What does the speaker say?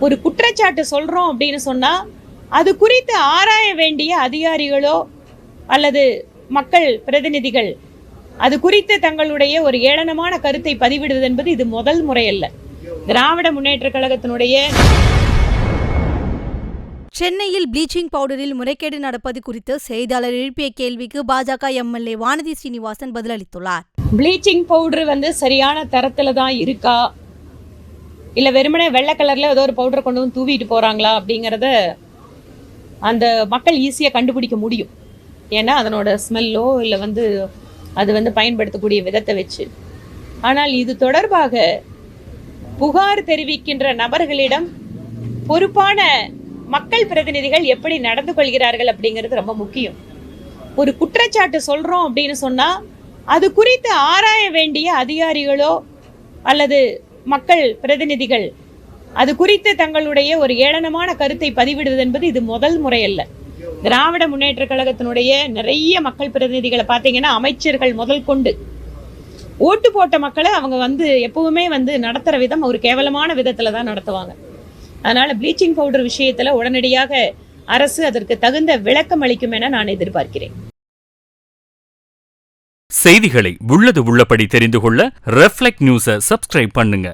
ஒரு குற்றச்சாட்டு சொல்றோம் அப்படின்னு சொன்னா அது குறித்து ஆராய வேண்டிய அதிகாரிகளோ அல்லது மக்கள் பிரதிநிதிகள் அது குறித்து தங்களுடைய ஒரு ஏளனமான கருத்தை பதிவிடுவது என்பது இது முதல் முறை அல்ல. திராவிட முன்னேற்ற கழகத்தினுடைய சென்னையில் ப்ளீச்சிங் பவுடரில் முறைகேடு நடப்பது குறித்து செய்தியாளர் எழுப்பிய கேள்விக்கு பாஜக எம்எல்ஏ வானதி ஸ்ரீனிவாசன் பதிலளித்துள்ளார். ப்ளீச்சிங் பவுடர் சரியான தரத்துல தான் இருக்கா, இல்ல வெறுமனே வெள்ளை கலர்ல ஏதோ ஒரு பவுடர் கொண்டு வந்து தூவிட்டு போறாங்களா அப்படிங்கிறத அந்த மக்கள் ஈஸியா கண்டுபிடிக்க முடியும். ஏன்னா அதனோட ஸ்மெல்லோ இல்லை அது பயன்படுத்தக்கூடிய விதத்தை வச்சு. ஆனால் இது தொடர்பாக புகார் தெரிவிக்கின்ற நபர்களிடம் பொறுப்பான மக்கள் பிரதிநிதிகள் எப்படி நடந்து கொள்கிறார்கள் அப்படிங்கிறது ரொம்ப முக்கியம். ஒரு குற்றச்சாட்டு சொல்றோம் அப்படின்னு சொன்னா அது குறித்து ஆராய வேண்டிய அதிகாரிகளோ அல்லது மக்கள் பிரதிநிதிகள் அது குறித்து தங்களுடைய ஒரு ஏளனமான கருத்தை பதிவிடுவது என்பது இது முதல் முறை அல்ல. திராவிட முன்னேற்ற கழகத்தினுடைய நிறைய மக்கள் பிரதிநிதிகளை பார்த்தீங்கன்னா அமைச்சர்கள் முதல் கொண்டு ஓட்டு போட்ட மக்களை அவங்க எப்பவுமே நடத்துற விதம் ஒரு கேவலமான விதத்துல தான் நடத்துவாங்க. அதனால ப்ளீச்சிங் பவுடர் விஷயத்துல உடனடியாக அரசு அதற்கு தகுந்த விளக்கம் அளிக்கும் என நான் எதிர்பார்க்கிறேன். செய்திகளை உள்ளது உள்ளபடி தெரிந்து கொள்ள ரெஃப்ளெக்ட் நியூஸை சப்ஸ்கிரைப் பண்ணுங்க.